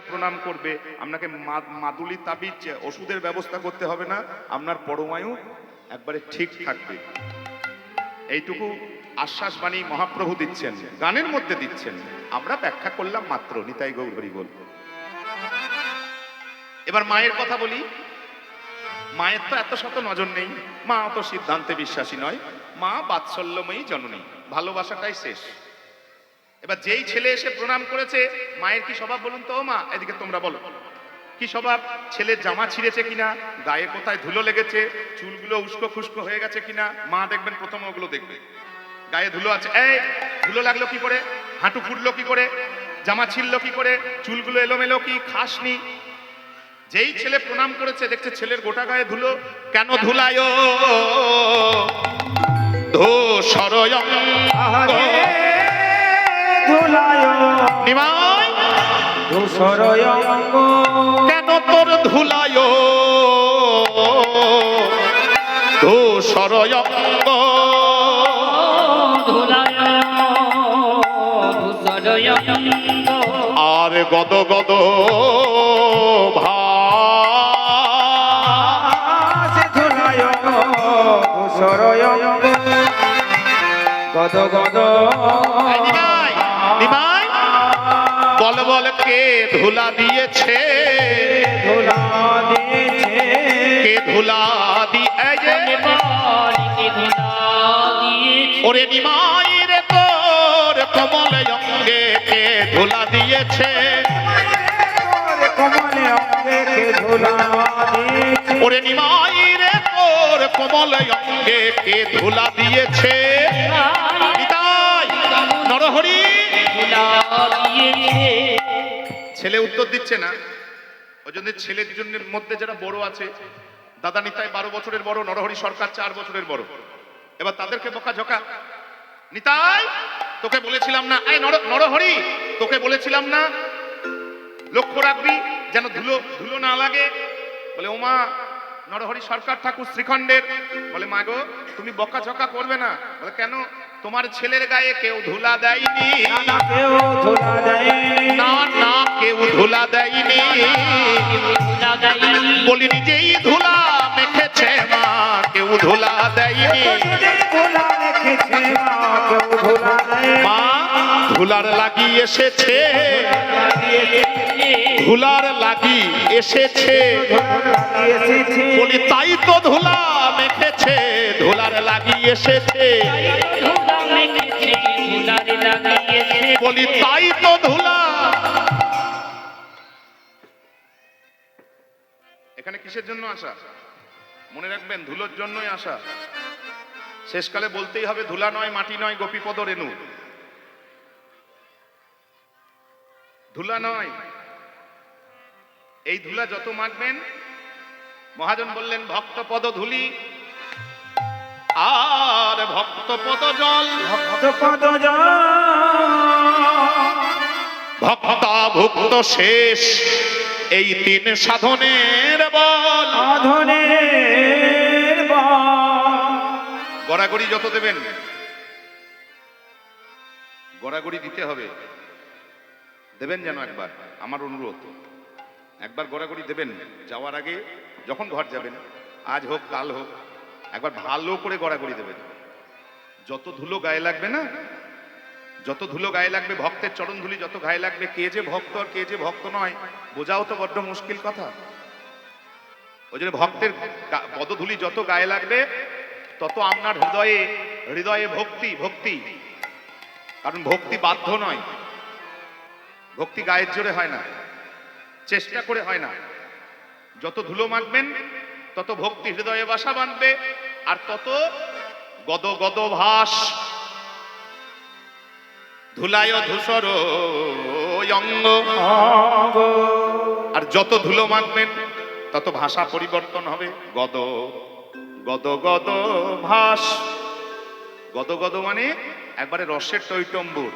প্রণাম করবে, আপনাকে মাদুলি তাবিজ ওষুধের ব্যবস্থা করতে হবে না, আপনার পরমায়ু একবারে ঠিক থাকবে। এইটুকু আশ্বাস বাণী মহাপ্রভু দিচ্ছেন, গানের মধ্যে দিচ্ছেন, আমরা ব্যাখ্যা করলাম মাত্র। নিতাই গৌর হরি বল। এবার মায়ের কথা বলি। মায়ের তো এত শত নজর নেই, মা অত সিদ্ধান্তে বিশ্বাসী নয়, মা বাৎসল্যময়ী জননী, ভালোবাসাটাই শেষ। এবার যেই ছেলে এসে প্রণাম করেছে, মায়ের কি স্বভাব বলুন তো? মা এদিকে তোমরা বলো, কি স্বভাব? ছেলের জামা ছিঁড়েছে কিনা, গায়ে কোথায় ধুলো লেগেছে, চুলগুলো উস্কো খুস্কো হয়ে গেছে কিনা, মা দেখবেন প্রথম ওগুলো দেখবে। গায়ে ধুলো আছে, এই ধুলো লাগলো কি করে, হাঁটু ফুটলো কি করে, জামা ছিঁড়লো কি করে, চুলগুলো এলোমেলো কি, খাসনি? যেই ছেলে প্রণাম করেছে দেখছে ছেলের গোটা গায়ে ধুলো, কেন ধুলায় ধূসরয় নিমাই ধূসরয় কেন তোর ধুলায় ধূসরয় আর গদ গদ গদ গদ নিমাই বল বল কে ধুলা দিয়েছে, ধুলা দিয়েছে, কে ধুলা দিয়েছে, ওরে নিমাই রে তোর কমল অঙ্গে কে ধুলা দিয়েছে, কমলে অঙ্গে কে ধুলা দিয়েছে, ওরে নিমাই রে তোর কমল অঙ্গে কে ধুলা দিয়েছে। নরহরি ছেলে উত্তর দিচ্ছে না। ওই জন্য ছেলে দুজনের মধ্যে যারা বড় আছে, দাদা নিতাই 12 বছরের বড়, নরহরি সরকার 4 বছরের বড়, এবার তাদেরকে বকাঝকা। নিতাই তোকে বলেছিলাম না, এই নরহরি তোকে বলেছিলাম না লক্ষ্য রাখবি যেন ধুলো ধুলো না লাগে। বলে ওমা নরহরি সরকার ঠাকুর শ্রীখণ্ডের, বলে মা গো তুমি বকাঝকা করবে না। বলে কেন? তোমার ছেলের গায়ে কেউ ধুলা দেয়নি, কেউ ধুলা দেয়নি, না না কেউ ধুলা দেয়নি, বলি নিজেই ধুলা মেখেছে মা, কেউ ধুলা দেয়নি, ধুলা রেখেছে মা, কেউ ধুলা দেয়নি, মা ধুলার লাগি এসেছে, ধুলার লাগি এসেছে, বলি তাই তো ধুলা মেখেছে, ধুলার লাগি এসেছে, বলি তাই তো ধুলা। এখানে কিসের জন্য আসা? মনে রাখবেন ধুলোর জন্যই আসা। শেষকালে বলতেই হবে ধুলা নয়, মাটি নয়, গোপীপদ রেণু। ধুলা নয়, এই ধুলা যত মাখবেন, মহাজন বললেন ভক্তপদ ধুলি আর ভক্তপদ জল, ভক্তপদ জল, ভক্তা ভুক্ত শেষ এই 3 সাধনের বল, সাধনের বল। গড়াগড়ি যত দেবেন, গড়াগড়ি দিতে হবে, দেবেন যেন একবার, আমার অনুরোধ একবার গড়াগড়ি দেবেন। যাওয়ার আগে যখন ঘর যাবেন, আজ হোক কাল হোক, একবার ভালো করে গড়াগড়ি দেবেন। যত ধুলো গায়ে লাগবে না, যত ধুলো গায়ে লাগবে, ভক্তের চরণ ধুলি যত গায়ে লাগবে, কে যে ভক্ত আর কে যে ভক্ত নয় বোঝাও তো বড্ড মুশকিল কথা। ওই জন্য ভক্তের পদধূলি যত গায়ে লাগবে তত আপনার হৃদয়ে হৃদয়ে ভক্তি ভক্তি, কারণ ভক্তি বাধ্য নয়, ভক্তি গায়ের জোরে হয় না, চেষ্টা করে হয় না। যত ধুলো মাখবেন তত ভক্তি হৃদয়ে বাসা বাঁধবে, আর তত গদ গদ ভাস ধুলায় ধূসর অঙ্গ। আর যত ধুলো মাখবেন তত ভাষা পরিবর্তন হবে, গদ গদ গদ ভাস। গদ গদ মানে একবারে রসের টইটম্বুর।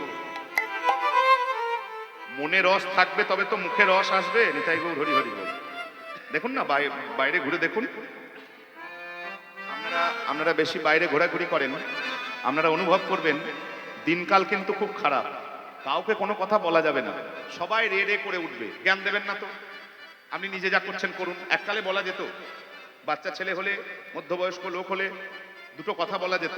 মনে রস থাকবে তবে তো মুখে রস আসবে। নিতাই গৌর হরি হরি বল। দেখুন না বাইরে ঘুরে দেখুন, আপনারা বেশি বাইরে ঘোরাঘুরি করেন, আপনারা অনুভব করবেন দিনকাল কিন্তু খুব খারাপ। কাউকে কোনো কথা বলা যাবে না, সবাই রে রে করে উঠবে, জ্ঞান দেবেন না তো। আপনি নিজে যা করছেন করুন, এককালে বলা যেত, বাচ্চা ছেলে হলে মধ্যবয়স্ক লোক হলে দুটো কথা বলা যেত।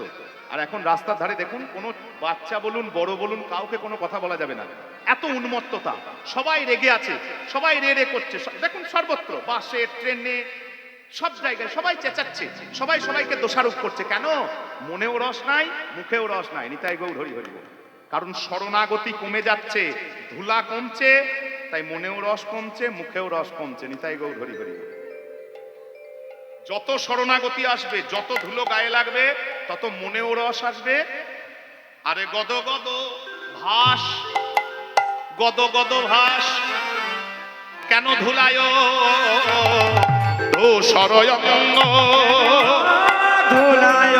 আর এখন রাস্তার ধারে দেখুন, কোনো বাচ্চা বলুন বড় বলুন কাউকে কোনো কথা বলা যাবে না, এত উন্মত্ততা, সবাই রেগে আছে, সবাই রে রে করছে। দেখুন সর্বত্র, বাসে ট্রেনে সব জায়গায় সবাই চেঁচাচ্ছে, সবাই সবাইকে দোষারোপ করছে। কেন? মনেও রস নাই, মুখেও রস নাই। নিতাই গৌর হরি হরি বল। কারণ শরণাগতি কমে যাচ্ছে, ধুলা কমছে, তাই মনেও রস কমছে, মুখেও রস কমছে। নিতাই গৌর হরি হরি বল। যত শরণাগতি আসবে, যত ধুলো গায়ে লাগবে, তত মনেও রস আসবে। আরে গদ গদ ভাস, গদ গদ ভাস, কেন ধুলায় ধূসরয়ঙ্গ, ধুলায়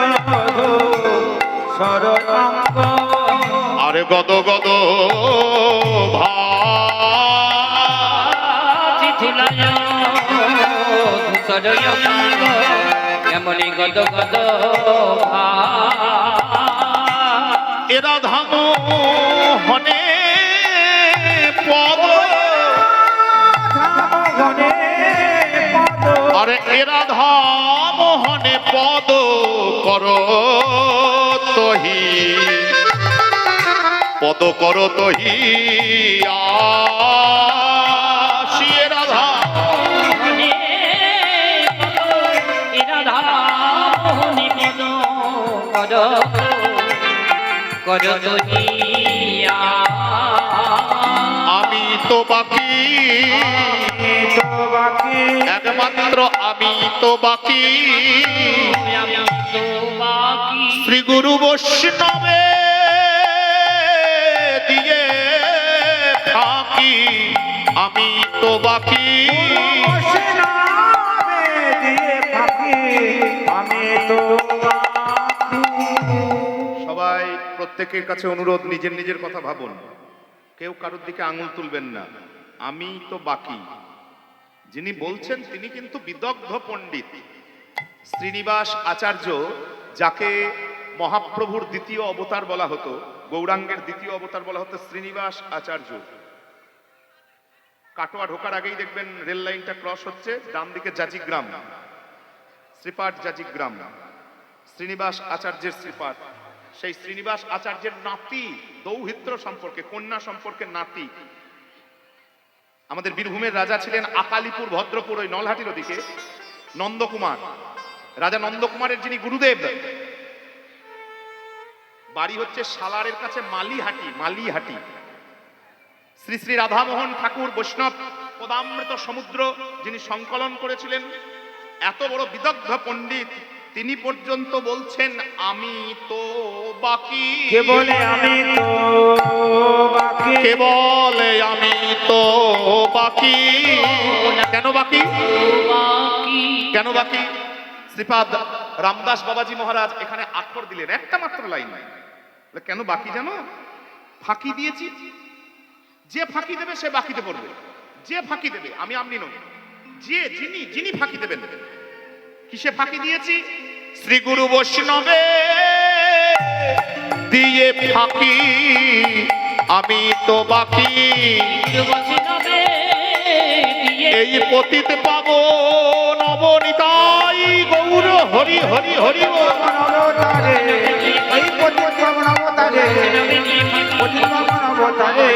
ধূসরয়ঙ্গ। আরে গদ গদ ভাস, ধুলায় ধূসরয়ঙ্গ, এমনি গদ গদ এরা ধাম হনে পদ, ঘনে পদ, আরে এরা ধাম হনে পদ কর তহি, পদ কর তহি আসি রাধা। আমি তো বাকি, তো বাকি, একমাত্র আমি তো বাকি, শ্রী গুরু বৈষ্ণবে দিয়ে থাকি, আমি তো বাকি। বৈষ্ণবে দিয়ে থাকি, আমি তো বাকি। সবাই প্রত্যেকের কাছে অনুরোধ, নিজের নিজের কথা ভাবুন, কেউ কারোর দিকে আঙুল তুলবেন না। আমি তো বাকি, যিনি বলছেন তিনি কিন্তু বিদগ্ধ পণ্ডিত শ্রীনিবাস আচার্য, যাকে মহাপ্রভুর দ্বিতীয় অবতার বলা হতো, গৌরাঙ্গের দ্বিতীয় অবতার বলা হতো শ্রীনিবাস আচার্য। কাটোয়া ঢোকার আগেই দেখবেন রেল লাইনটা ক্রস হচ্ছে, ডান দিকে জাজিগ্রাম, শ্রীপাঠ জাজিগ্রাম, শ্রীনিবাস আচার্যের শ্রীপাঠ। সেই শ্রীনিবাস আচার্যের নাতি, দৌহিত্র সম্পর্কে, কন্যা সম্পর্কে নাতি। আমাদের বীরভূমের রাজা ছিলেন আকালিপুর, ভদ্রপুর, ওই নলহাটির ওদিকে, নন্দকুমার। রাজা নন্দকুমারের যিনি গুরুদেব, বাড়ি হচ্ছে সালারের কাছে মালিহাটি, মালিহাটি। শ্রী শ্রী রাধামোহন ঠাকুর বৈষ্ণব পদামৃত সমুদ্র যিনি সংকলন করেছিলেন, এত বড় বিদগ্ধ পণ্ডিত, তিনি পর্যন্ত বলছেন আমি তো বাকি। কে বলে আমি তো বাকি, কে বলে আমি তো বাকি। কেন বাকি? কেন বাকি? শ্রীপাদ রামদাস বাবাজি মহারাজ এখানে আক্ষর দিলেন, একটা মাত্র লাইন। কেন বাকি জানো? ফাঁকি দিয়েছি, যে ফাঁকি দেবে সে বাকিতে পড়বে। যে ফাঁকি দেবে, আমি আপনি নই, যে যিনি যিনি ফাঁকি দেবেন। কিসে ফাঁকি দিয়েছি? শ্রী গুরু বৈষ্ণবে দিয়ে ফাঁকি, আমি তো বাকি। এই পতিত পাবো নবনীতাই গৌর হরি হরি হরি বল। অবতারে, এই পতিত পাবন অবতারে, পতিত পাবন অবতারে,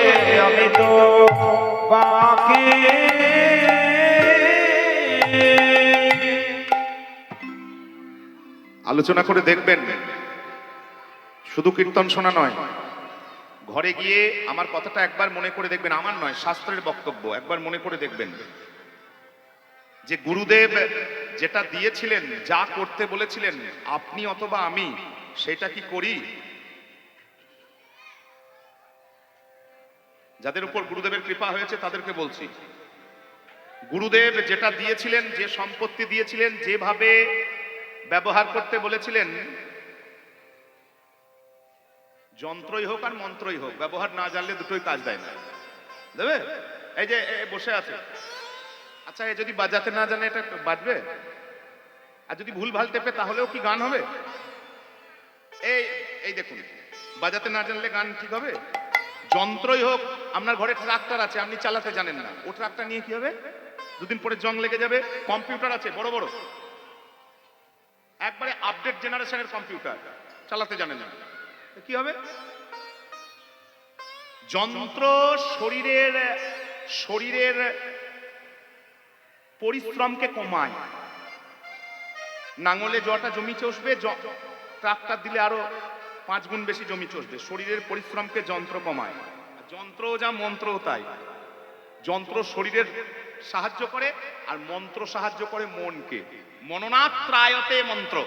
আমি তো বাকি। আলোচনা করে দেখবেন, শুধু কীর্তন শোনা নয়, ঘরে গিয়ে আমার কথাটা একবার মনে করে দেখবেন, আমার নয় শাস্ত্রের বক্তব্য, একবার মনে করে দেখবেন যে গুরুদেব যেটা দিয়েছিলেন, যা করতে বলেছিলেন, আপনি অথবা আমি সেটা কি করি? যাদের উপর গুরুদেবের কৃপা হয়েছে তাদেরকে বলছি, গুরুদেব যেটা দিয়েছিলেন, যে সম্পত্তি দিয়েছিলেন, যেভাবে ব্যবহার করতে বলেছিলেন, যন্ত্রই হোক আর মন্ত্রই হোক, ব্যবহার না জানলে দুটোই কাজ দেয় না। দেবে? এই যে বসে আছে, আচ্ছা এ যদি বাজাতে না জানে এটা বাজবে? আর যদি ভুল ভাল টেপে তাহলেও কি গান হবে? এই এই দেখুন, বাজাতে না জানলে গান ঠিক হবে? যন্ত্রই হোক, আপনার ঘরে ট্রাক্টর আছে, আপনি চালাতে জানেন না, ও ট্রাক্টর নিয়ে কি হবে? দুদিন পরে জং লেগে যাবে। কম্পিউটার আছে বড় বড়, একবারে আপডেট জেনারেশনের কম্পিউটার, চালাতে জানেন না, কি হবে? যন্ত্র শরীরের শরীরের পরিশ্রমকে কমায়। নাঙলে যটা জমি চষবে, ট্রাক্টর দিলে আরো 5 গুণ বেশি জমি চষবে। শরীরের পরিশ্রমকে যন্ত্র কমায়। যন্ত্র যা, মন্ত্রও তাই। যন্ত্র শরীরের সাহায্য করে, আর মন্ত্র সাহায্য করে মনকে। মননাত্রায়তে মন্ত্র।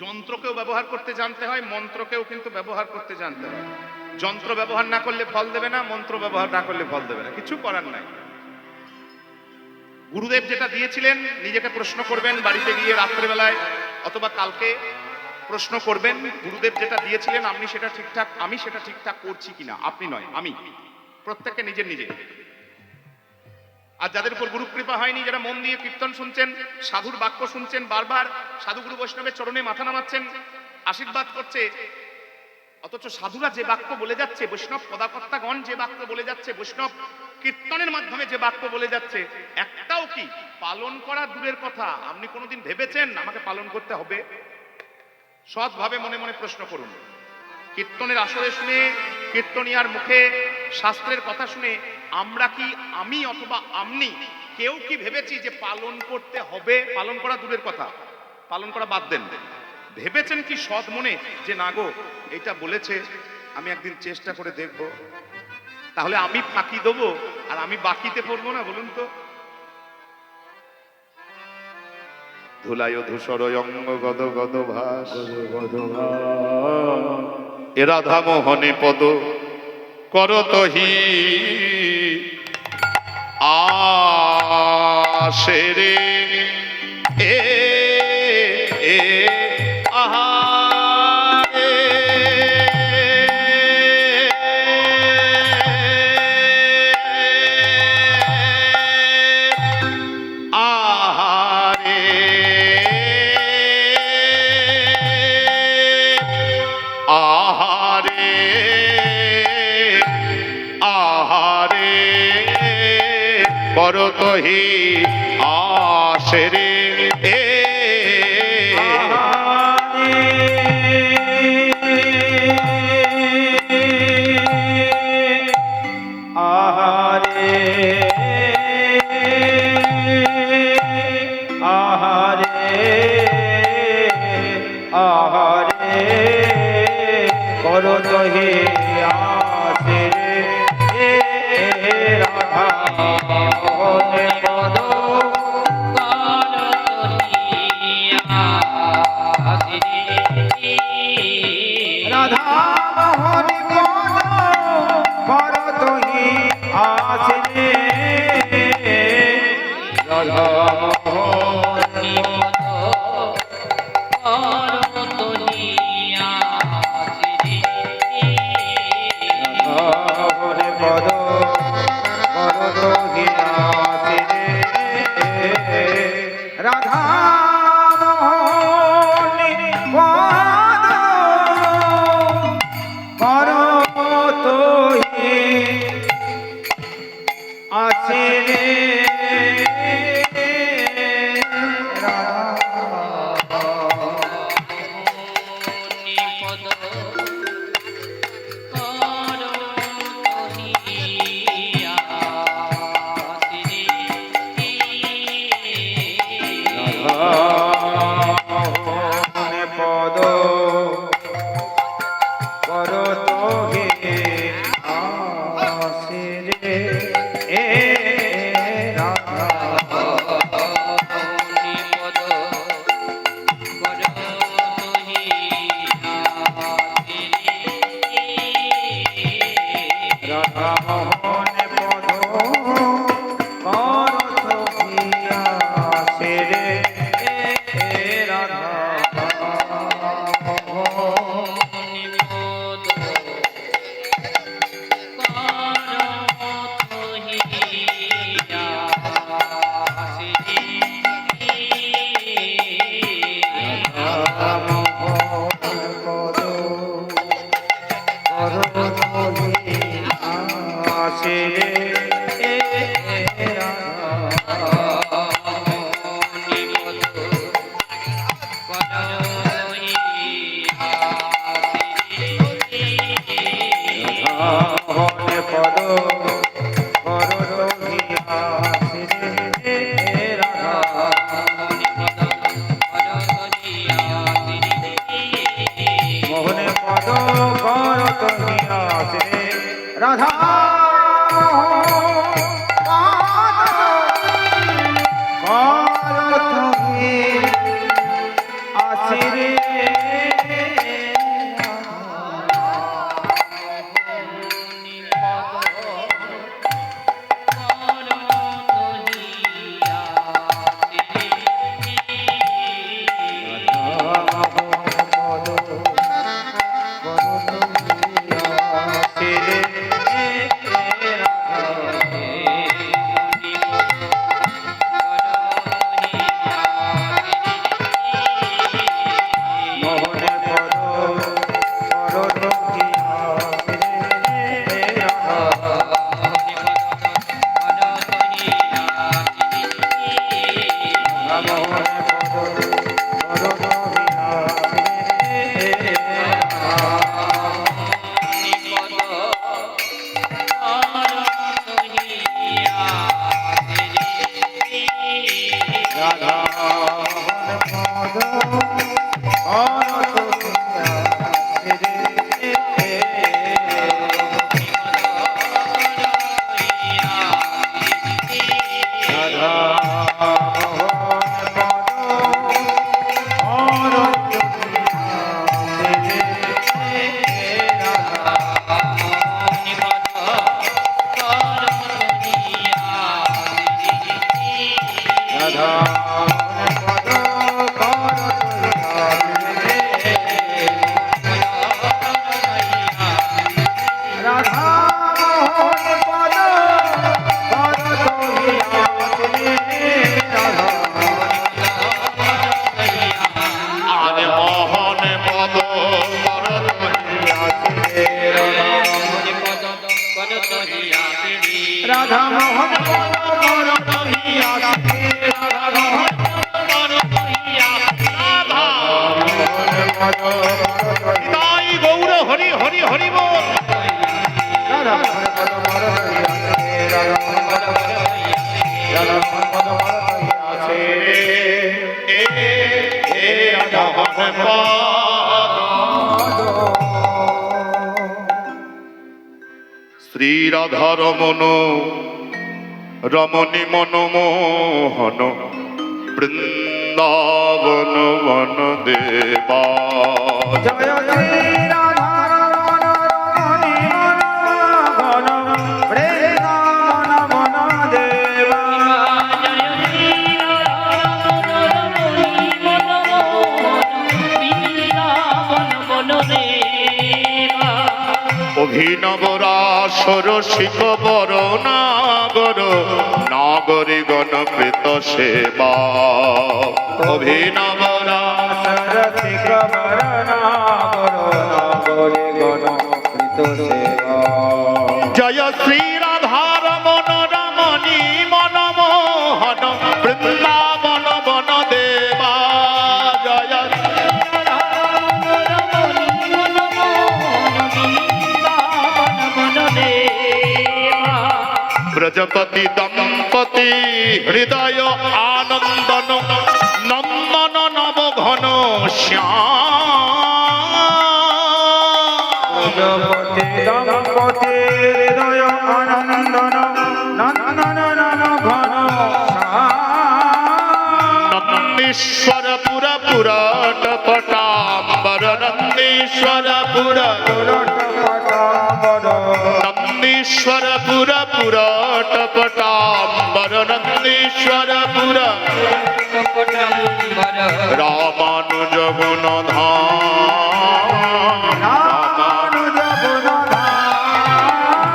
যন্ত্রকেও ব্যবহার করতে জানতে হয়, মন্ত্রকেও কিন্তু ব্যবহার করতে জানতে হয়। যন্ত্র ব্যবহার না করলে ফল দেবে না, মন্ত্র ব্যবহার না করলে ফল দেবে না, কিছু করার নাই। গুরুদেব যেটা দিয়েছিলেন, নিজেকে প্রশ্ন করবেন বাড়িতে গিয়ে রাত্রেবেলায়, অথবা কালকে প্রশ্ন করবেন, গুরুদেব যেটা দিয়েছিলেন আমি সেটা ঠিকঠাক করছি কিনা। আপনি নয়, আমি, প্রত্যেককে নিজের নিজে। আর যাদের উপর গুরু কৃপা হয়নি, যারা মন দিয়ে কীর্তন শুনছেন, সাধুর বাক্য শুনছেন, বারবার সাধু গুরু বৈষ্ণবের চরণে মাথা নামাচ্ছেন, আশীর্বাদ করছে, অথচ সাধুরা যে বাক্য বলে যাচ্ছে, বৈষ্ণব পদাকর্তাগণ যে বাক্য বলে যাচ্ছে, বৈষ্ণব কীর্তনের মাধ্যমে যে বাক্য বলে যাচ্ছে, একটাও কি পালন করা দূরের কথা। আপনি কোনোদিন ভেবেছেন আমাকে পালন করতে হবে? সৎভাবে মনে মনে প্রশ্ন করুন। কীর্তনের আসরে শুনে, কীর্তনিয়ার মুখে শাস্ত্রের কথা শুনে আমরা কি, আমি অথবা আপনি কেউ কি ভেবেছি যে পালন করতে হবে? পালন করা দূরের কথা, পালন করা বাদ দেন। ভেবেছেন কি সৎ মনে যে না গো, এটা বলেছে, আমি একদিন চেষ্টা করে দেখব, তাহলে আমি ফাঁকি দেবো আর আমি বাকিতে পড়বো না? বলুন তো। ধুলায় ধূসর অঙ্গ গদ গদ ভাস, এ রাধা মোহনে পদ করতহি আসে রে এ আহা করতহি আসে রে এ আহারে আহারে আহারে করতহি আসে রে রাধা মোহনে পদ রাধা মোহনে পদ করতহি আসে রে রাধা মোহনে পদ করতহি আসে রে রাধা মোহনে পদ করতহি আসে রে মোহনে পদ করতহি আসে রে এ রাধা রাধা পদ আরে মোহন পদ রাধা মোহন তাই গৌর হরি হরি হরি বল। শ্রী রাধা রমন রমণী মনমোহন বৃন্দাবন বন দেবা। জয় শ্রী রাধা রমণ রমণী মনোহর বৃন্দাবন বন দেবা। অভিনব রাসর শিখ বর নাগর নাগরী গণকৃত সেবা। অভিনব সরসিক বরনাগর নাগরে গণকৃত সেবা। জয় শ্রী রাধা রমন রমণী মনমোহন বৃন্দাবন বন দেবা। জয় ব্রজপতি দম্পতি হৃদয় আনন্দন নন্দন নব ঘন শ্যাম। প্রজাপতি দম্পতি হৃদয় আনন্দন নন্দন নন ঘন নন্দীশ্বর পুর পুরাট পটাম্বর নন্দীশ্বর পুর নন্দীশ্বর পুর পুরাট পটাম্বর নন্দীশ্বর পুর রামানুজ গুণ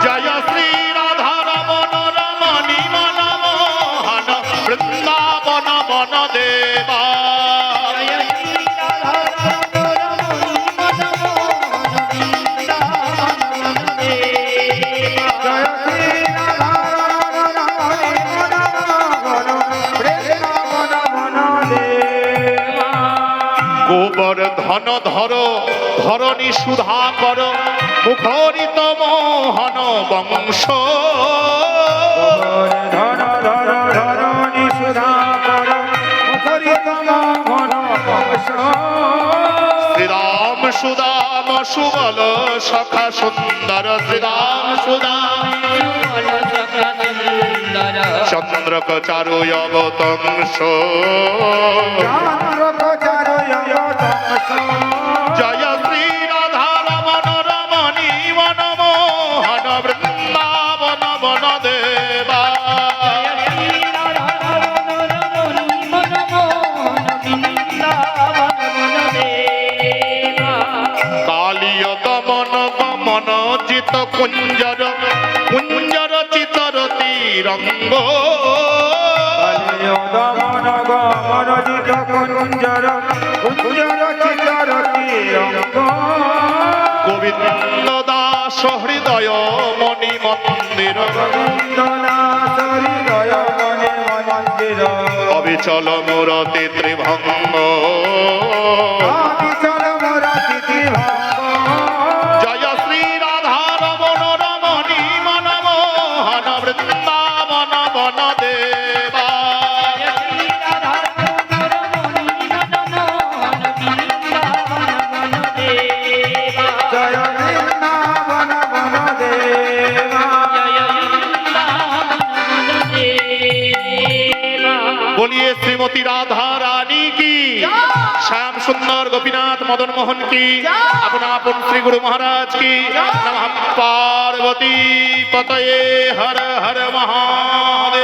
জয় শ্রী রাধা রমন রমণী মনমোহন বৃন্দাবন বন দেবা। গোবর ধন ধর ধরণী সুধা কর মুখরিত মোহন বংশ। ধন ধর ধরণী সুধা কর মুখরিত মোহন বংশ। শ্রীরাম সুদাম সুবল সখা সুন্দর শ্রীরাম সুদাম চন্দ্রক চারু অবতংশ। জয় শ্রী রাধা রমন রমণী মনমোহন বৃন্দাবন বন দেবা। কালীয় দমন গমন চিত কুঞ্জর কুঞ্জর চিতরতি রঙ্গ। দমন গমন জিত কুঞ্জর কুঞ্জর চিতরতি রঙ্গ। গোবিন্দ দাস হৃদয় মণি মন্দির হৃদয় মনে মন্দির অবিচল মূরতি ত্রিভঙ্গ। অবিচল মুরতি ভঙ্গ। জয় শ্রী রাধা রমন রমণী মনমোহন বৃন্দাবন বন দেবা। রাধা बोलिए श्रीमती राधा रानी की, श्याम सुंदर गोपीनाथ मदन मोहन की, अपना अपन श्री गुरु महाराज की। नमः पार्वती पतये हर हर महादेव।